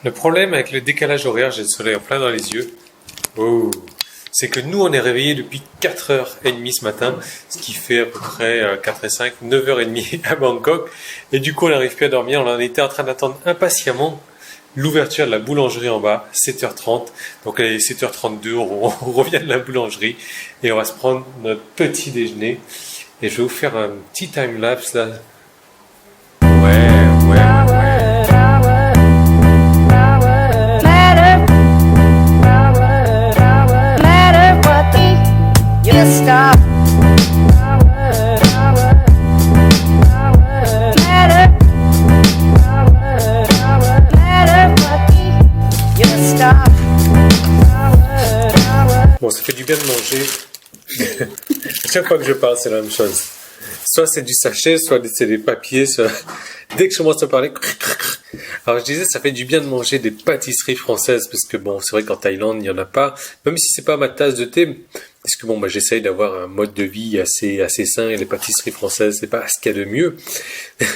Le problème avec le décalage horaire, j'ai le soleil en plein dans les yeux, oh, c'est que nous on est réveillés depuis 4h30 ce matin, ce qui fait à peu près 4 et 5, 9h30 à Bangkok. Et du coup on n'arrive plus à dormir, on en était en train d'attendre impatiemment l'ouverture de la boulangerie en bas, 7h30. Donc à 7h32, on revient de la boulangerie et on va se prendre notre petit déjeuner. Et je vais vous faire un petit time-lapse là. Ouais. Bon, ça fait du bien de manger. À chaque fois que je parle, c'est la même chose. Soit c'est du sachet, soit c'est des papiers. Soit... Dès que je commence à parler... Alors je disais, ça fait du bien de manger des pâtisseries françaises, parce que bon, c'est vrai qu'en Thaïlande, il n'y en a pas. Même si c'est pas ma tasse de thé, parce que bon, j'essaye d'avoir un mode de vie assez sain, et les pâtisseries françaises, c'est pas ce qu'il y a de mieux.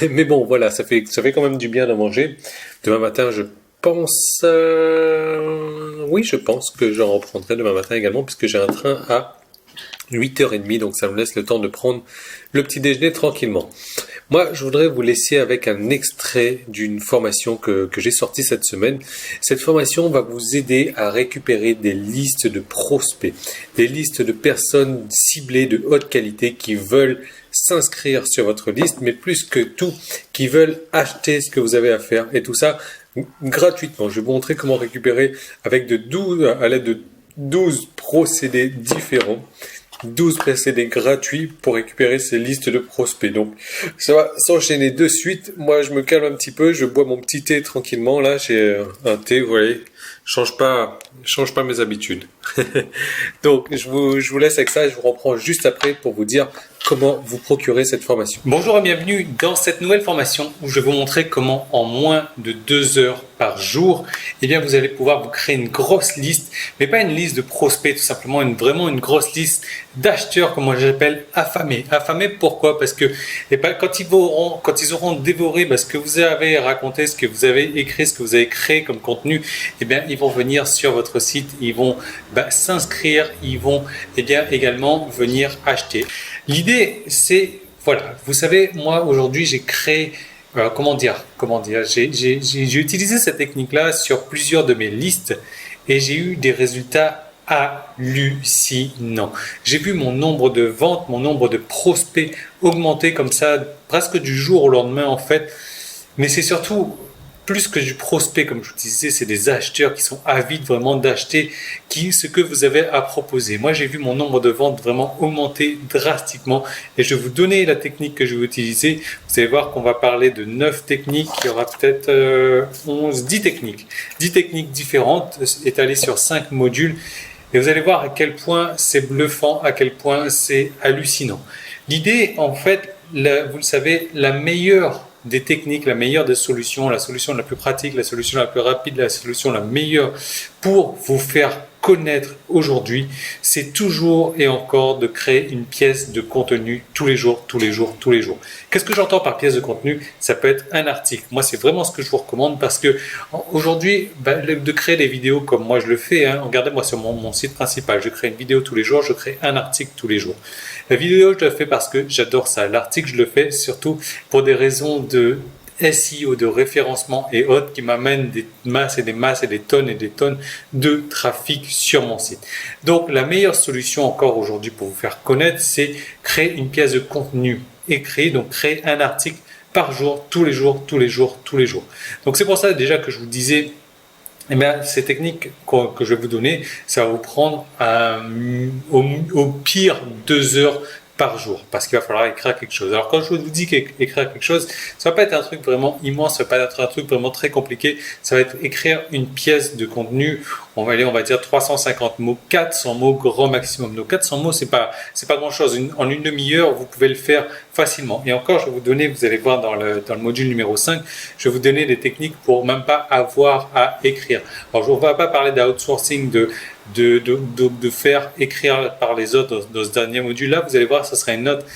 Mais bon, voilà, ça fait quand même du bien de manger. Demain matin, je pense que j'en reprendrai demain matin également, puisque j'ai un train à 8h30, donc ça me laisse le temps de prendre le petit déjeuner tranquillement. Moi, je voudrais vous laisser avec un extrait d'une formation que j'ai sortie cette semaine. Cette formation va vous aider à récupérer des listes de prospects, des listes de personnes ciblées de haute qualité qui veulent s'inscrire sur votre liste, mais plus que tout, qui veulent acheter ce que vous avez à faire, et tout ça gratuitement. Je vais vous montrer comment récupérer à l'aide de 12 procédés différents. 12 procédés gratuits pour récupérer ces listes de prospects. Donc, ça va s'enchaîner de suite. Moi, je me calme un petit peu. Je bois mon petit thé tranquillement. Là, j'ai un thé, vous voyez. Change pas mes habitudes. Donc, je vous laisse avec ça. Je vous reprends juste après pour vous dire comment vous procurer cette formation. Bonjour et bienvenue dans cette nouvelle formation où je vais vous montrer comment en moins de 2 heures par jour, vous allez pouvoir vous créer une grosse liste, mais pas une liste de prospects, tout simplement vraiment une grosse liste d'acheteurs, comme moi j'appelle, affamés. Affamés pourquoi? Parce que quand ils auront dévoré ce que vous avez raconté, ce que vous avez écrit, ce que vous avez créé comme contenu, ils vont venir sur votre site, ils vont s'inscrire, ils vont également venir acheter. L'idée, c'est, voilà, vous savez, moi aujourd'hui j'ai créé, j'ai utilisé cette technique-là sur plusieurs de mes listes et j'ai eu des résultats hallucinants. J'ai vu mon nombre de ventes, mon nombre de prospects augmenter comme ça, presque du jour au lendemain en fait, mais c'est surtout plus que du prospect, comme je vous disais, c'est des acheteurs qui sont avides vraiment d'acheter ce que vous avez à proposer. Moi, j'ai vu mon nombre de ventes vraiment augmenter drastiquement et je vais vous donner la technique que je vais utiliser. Vous allez voir qu'on va parler de 9 techniques. Il y aura peut-être 10 techniques. 10 techniques différentes étalées sur 5 modules. Et vous allez voir à quel point c'est bluffant, à quel point c'est hallucinant. L'idée, en fait, vous le savez, la meilleure des techniques, la meilleure des solutions, la solution la plus pratique, la solution la plus rapide, la solution la meilleure pour vous faire connaître aujourd'hui, c'est toujours et encore de créer une pièce de contenu tous les jours. Qu'est-ce que j'entends par pièce de contenu? Ça peut être un article. Moi, c'est vraiment ce que je vous recommande parce que aujourd'hui, de créer des vidéos comme moi je le fais, regardez-moi sur mon site principal, je crée une vidéo tous les jours, je crée un article tous les jours. La vidéo, je le fais parce que j'adore ça. L'article, je le fais surtout pour des raisons de SEO, de référencement et autres qui m'amènent des masses et des masses et des tonnes de trafic sur mon site. Donc, la meilleure solution encore aujourd'hui pour vous faire connaître, c'est créer une pièce de contenu écrit, donc créer un article par jour, tous les jours. Donc, c'est pour ça déjà que je vous disais, ces techniques que je vais vous donner, ça va vous prendre au pire 2 heures par jour, parce qu'il va falloir écrire quelque chose. Alors quand je vous dis qu'écrire quelque chose, ça va pas être un truc vraiment immense, ça va pas être un truc vraiment très compliqué, ça va être écrire une pièce de contenu, on va dire 350 mots, 400 mots grand maximum. Donc 400 mots, c'est pas grand chose. En une demi-heure, vous pouvez le faire facilement. Et encore, je vais vous donner, vous allez voir dans le module numéro 5, je vais vous donner des techniques pour même pas avoir à écrire. Alors je ne vais pas parler d'outsourcing, de faire écrire par les autres dans ce dernier module-là. Vous allez voir, ce sera une autre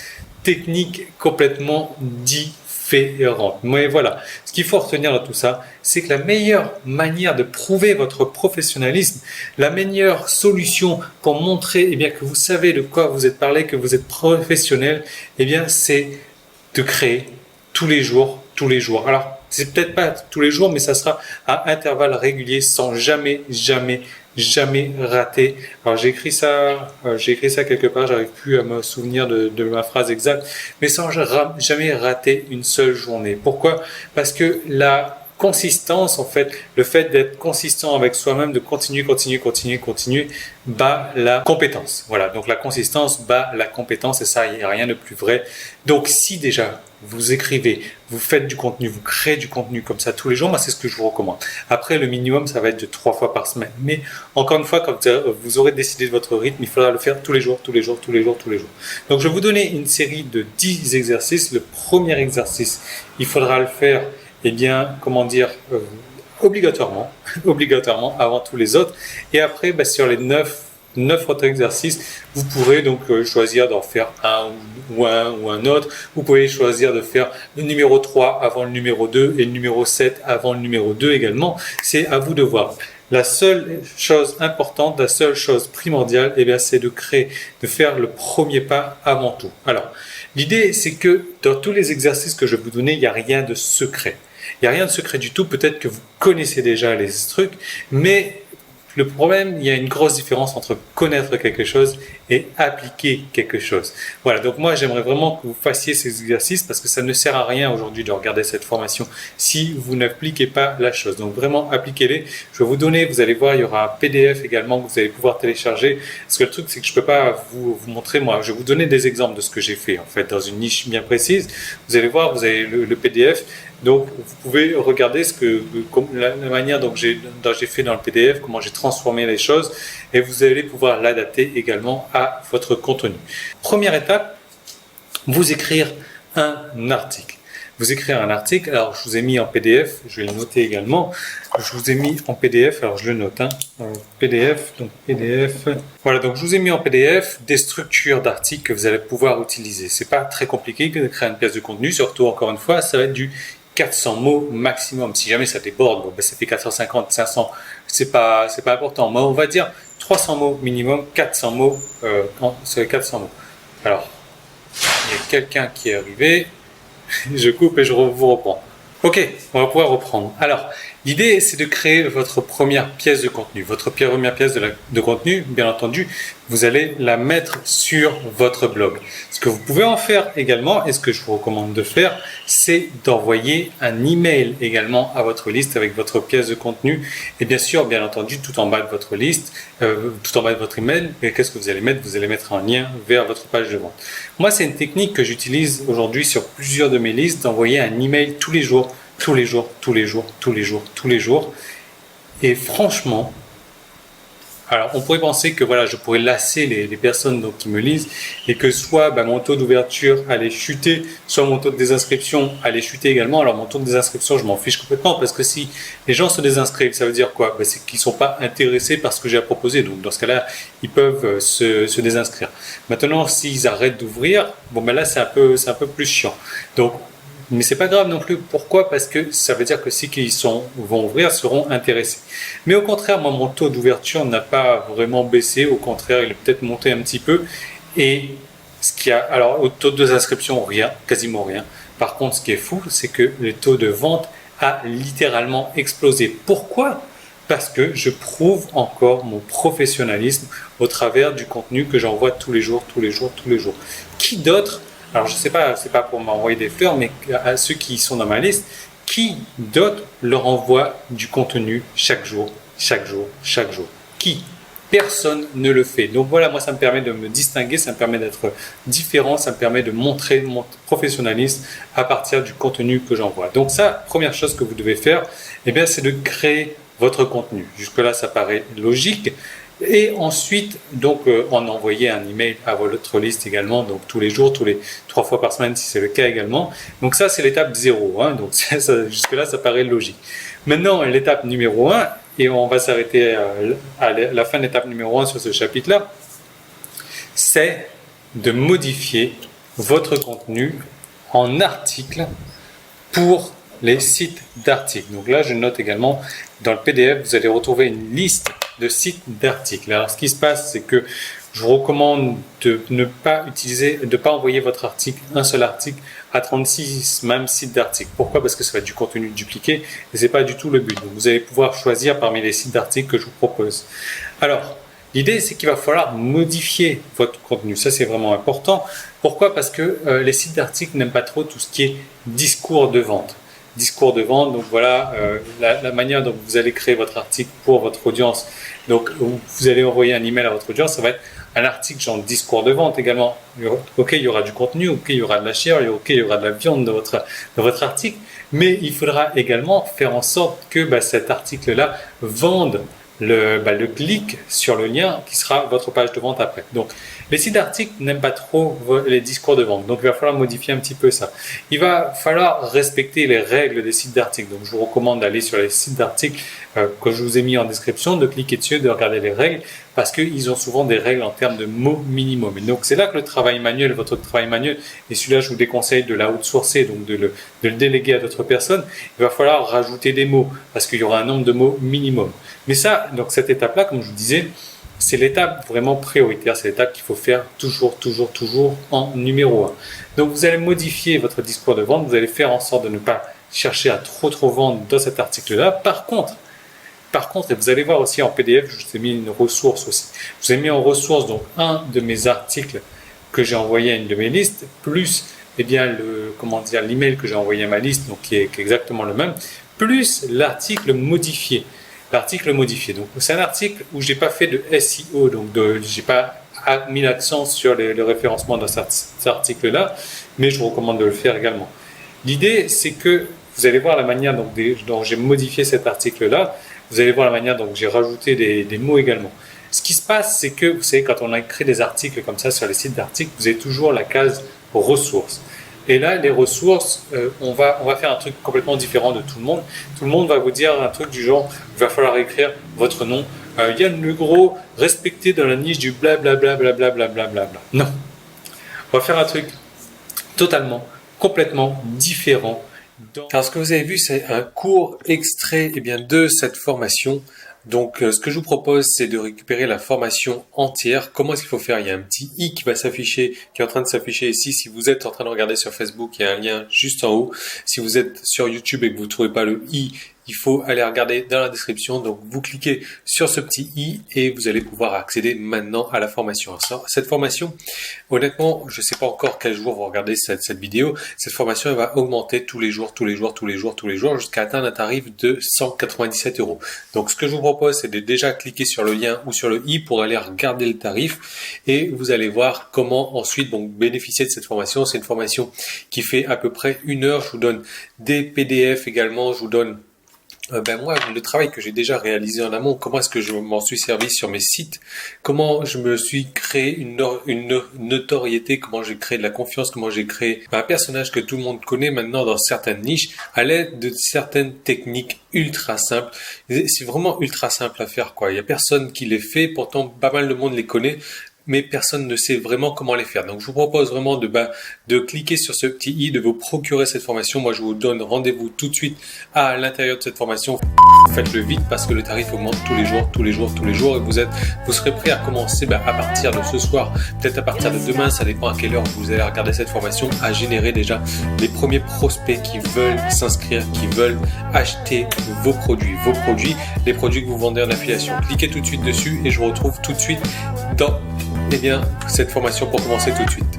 technique complètement différente. différentes. Mais voilà, ce qu'il faut retenir dans tout ça, c'est que la meilleure manière de prouver votre professionnalisme, la meilleure solution pour montrer que vous savez de quoi vous êtes parlé, que vous êtes professionnel, c'est de créer tous les jours. Alors, c'est peut-être pas tous les jours, mais ça sera à intervalles réguliers sans jamais rater. Alors, j'ai écrit ça quelque part, j'arrive plus à me souvenir de ma phrase exacte, mais sans jamais rater une seule journée. Pourquoi? Parce que la consistance, en fait, le fait d'être consistant avec soi-même, de continuer, bat la compétence. Voilà, donc la consistance bat la compétence et ça, il n'y a rien de plus vrai. Donc si déjà vous écrivez, vous faites du contenu, vous créez du contenu comme ça tous les jours, moi c'est ce que je vous recommande. Après, le minimum, ça va être de 3 fois par semaine. Mais encore une fois, quand vous aurez décidé de votre rythme, il faudra le faire tous les jours. Donc je vais vous donner une série de 10 exercices. Le premier exercice, il faudra le faire obligatoirement avant tous les autres. Et après, sur les 9 autres exercices, vous pourrez donc choisir d'en faire un ou un autre. Vous pouvez choisir de faire le numéro 3 avant le numéro 2 et le numéro 7 avant le numéro 2 également. C'est à vous de voir. La seule chose importante, la seule chose primordiale, c'est de faire le premier pas avant tout. Alors, l'idée, c'est que dans tous les exercices que je vais vous donner, il n'y a rien de secret. Il n'y a rien de secret du tout. Peut-être que vous connaissez déjà les trucs, mais le problème, il y a une grosse différence entre connaître quelque chose et appliquer quelque chose. Voilà, donc moi j'aimerais vraiment que vous fassiez ces exercices parce que ça ne sert à rien aujourd'hui de regarder cette formation si vous n'appliquez pas la chose. Donc vraiment appliquez-les. Je vais vous donner, vous allez voir, il y aura un PDF également que vous allez pouvoir télécharger. Parce que le truc, c'est que je ne peux pas vous montrer, moi, je vais vous donner des exemples de ce que j'ai fait en fait dans une niche bien précise. Vous allez voir, vous avez le PDF. Donc, vous pouvez regarder la manière dont j'ai fait dans le PDF, comment j'ai transformé les choses, et vous allez pouvoir l'adapter également à votre contenu. Première étape, vous écrire un article. Vous écrire un article, alors je vous ai mis en PDF, je vais le noter également, je vous ai mis en PDF, alors je le note, PDF, voilà, donc je vous ai mis en PDF des structures d'articles que vous allez pouvoir utiliser. C'est pas très compliqué de créer une pièce de contenu, surtout encore une fois, ça va être du 400 mots maximum. Si jamais ça déborde, ça fait 450, 500, c'est pas important. Mais on va dire 300 mots minimum, 400 mots, c'est 400 mots. Alors, il y a quelqu'un qui est arrivé, je coupe et je vous reprends. Ok, on va pouvoir reprendre. Alors, l'idée, c'est de créer votre première pièce de contenu. Votre première pièce de contenu, bien entendu, vous allez la mettre sur votre blog. Ce que vous pouvez en faire également, et ce que je vous recommande de faire, c'est d'envoyer un email également à votre liste avec votre pièce de contenu. Et bien sûr, bien entendu, tout en bas de votre liste, tout en bas de votre email, qu'est-ce que vous allez mettre? Vous allez mettre un lien vers votre page de vente. Moi, c'est une technique que j'utilise aujourd'hui sur plusieurs de mes listes, d'envoyer un email tous les jours. Et franchement, alors on pourrait penser que voilà, je pourrais lasser les personnes donc, qui me lisent et que soit mon taux d'ouverture allait chuter, soit mon taux de désinscription allait chuter également. Alors mon taux de désinscription, je m'en fiche complètement parce que si les gens se désinscrivent, ça veut dire quoi? C'est qu'ils ne sont pas intéressés par ce que j'ai à proposer. Donc dans ce cas-là, ils peuvent se désinscrire. Maintenant, s'ils arrêtent d'ouvrir, là c'est un peu plus chiant. Donc mais c'est pas grave non plus. Pourquoi? Parce que ça veut dire que ceux qui vont ouvrir seront intéressés. Mais au contraire, moi, mon taux d'ouverture n'a pas vraiment baissé. Au contraire, il est peut-être monté un petit peu. Et alors, au taux de désinscription, rien, quasiment rien. Par contre, ce qui est fou, c'est que le taux de vente a littéralement explosé. Pourquoi? Parce que je prouve encore mon professionnalisme au travers du contenu que j'envoie tous les jours. Qui d'autre? Alors, je ne sais pas, c'est pas pour m'envoyer des fleurs, mais à ceux qui sont dans ma liste, qui d'autre leur envoie du contenu chaque jour? Qui? Personne ne le fait. Donc voilà, moi, ça me permet de me distinguer, ça me permet d'être différent, ça me permet de montrer mon professionnalisme à partir du contenu que j'envoie. Donc ça, première chose que vous devez faire, c'est de créer votre contenu. Jusque-là, ça paraît logique. Et ensuite, donc, en envoyer un email à votre liste également, donc tous les jours, 3 fois par semaine si c'est le cas également. Donc ça, c'est l'étape 0. Donc jusque-là, ça paraît logique. Maintenant, l'étape numéro 1, et on va s'arrêter à la fin de l'étape numéro 1 sur ce chapitre-là, c'est de modifier votre contenu en article pour les sites d'articles. Donc là, je note également dans le PDF, vous allez retrouver une liste de sites d'articles. Alors, ce qui se passe, c'est que je vous recommande de ne pas envoyer votre article, un seul article, à 36 mêmes sites d'articles. Pourquoi? Parce que ça va être du contenu dupliqué et c'est pas du tout le but. Donc, vous allez pouvoir choisir parmi les sites d'articles que je vous propose. Alors, l'idée, c'est qu'il va falloir modifier votre contenu. Ça, c'est vraiment important. Pourquoi? Parce que les sites d'articles n'aiment pas trop tout ce qui est discours de vente. Discours de vente, donc voilà la manière dont vous allez créer votre article pour votre audience. Donc, vous allez envoyer un email à votre audience, ça va être un article genre discours de vente également. Ok, il y aura du contenu, ok, il y aura de la chair, ok, il y aura de la viande dans votre article, mais il faudra également faire en sorte que cet article-là vende le clic sur le lien qui sera votre page de vente après. Donc, les sites d'articles n'aiment pas trop les discours de vente. Donc, il va falloir modifier un petit peu ça. Il va falloir respecter les règles des sites d'articles. Donc, je vous recommande d'aller sur les sites d'articles que je vous ai mis en description, de cliquer dessus, de regarder les règles parce qu'ils ont souvent des règles en termes de mots minimum. Et donc, c'est là que le travail manuel, votre travail manuel, et celui-là, je vous déconseille de l'outsourcer, donc de le déléguer à d'autres personnes. Il va falloir rajouter des mots parce qu'il y aura un nombre de mots minimum. Mais ça, donc cette étape-là, comme je vous disais, c'est l'étape vraiment prioritaire, c'est l'étape qu'il faut faire toujours en numéro 1. Donc vous allez modifier votre discours de vente, vous allez faire en sorte de ne pas chercher à trop vendre dans cet article-là. Par contre, et vous allez voir aussi en PDF, je vous ai mis une ressource aussi. Je vous ai mis en ressource donc un de mes articles que j'ai envoyé à une de mes listes, plus l'email que j'ai envoyé à ma liste, donc qui est exactement le même, plus l'article modifié. L'article modifié. Donc, c'est un article où j'ai pas fait de SEO, donc j'ai pas mis l'accent sur le référencement dans cet article-là, mais je vous recommande de le faire également. L'idée, c'est que vous allez voir la manière dont j'ai modifié cet article-là. Vous allez voir la manière dont j'ai rajouté des mots également. Ce qui se passe, c'est que, vous savez, quand on a écrit des articles comme ça sur les sites d'articles, vous avez toujours la case ressources. Et là, les ressources, on va faire un truc complètement différent de tout le monde. Tout le monde va vous dire un truc du genre, il va falloir écrire votre nom. Yann Legros, respecté dans la niche du blablabla. Non. On va faire un truc complètement différent. Alors, ce que vous avez vu, c'est un court extrait de cette formation. Donc, ce que je vous propose, c'est de récupérer la formation entière. Comment est-ce qu'il faut faire? Il y a un petit i qui va s'afficher, qui est en train de s'afficher ici. Si vous êtes en train de regarder sur Facebook, il y a un lien juste en haut. Si vous êtes sur YouTube et que vous ne trouvez pas le i, il faut aller regarder dans la description. Donc, vous cliquez sur ce petit i et vous allez pouvoir accéder maintenant à la formation. Alors, cette formation, honnêtement, je ne sais pas encore quel jour vous regardez cette vidéo. Cette formation, elle va augmenter tous les jours, jusqu'à atteindre un tarif de 197 €. Donc, ce que je vous propose, c'est de déjà cliquer sur le lien ou sur le i pour aller regarder le tarif et vous allez voir comment ensuite bénéficier de cette formation. C'est une formation qui fait à peu près 1 heure. Je vous donne des PDF également. Je vous donne moi, le travail que j'ai déjà réalisé en amont, comment est-ce que je m'en suis servi sur mes sites, comment je me suis créé une notoriété, comment j'ai créé de la confiance, comment j'ai créé un personnage que tout le monde connaît maintenant dans certaines niches à l'aide de certaines techniques ultra simples. C'est vraiment ultra simple à faire, quoi. Il y a personne qui les fait, pourtant pas mal de monde les connaît, mais personne ne sait vraiment comment les faire. Donc, je vous propose vraiment de cliquer sur ce petit i, de vous procurer cette formation. Moi, je vous donne rendez-vous tout de suite à l'intérieur de cette formation. Faites-le vite parce que le tarif augmente tous les jours et vous serez prêt à commencer à partir de ce soir, peut-être à partir de demain, ça dépend à quelle heure vous allez regarder cette formation, à générer déjà les premiers prospects qui veulent s'inscrire, qui veulent acheter vos produits, les produits que vous vendez en affiliation. Cliquez tout de suite dessus et je vous retrouve tout de suite dans cette formation pour commencer tout de suite.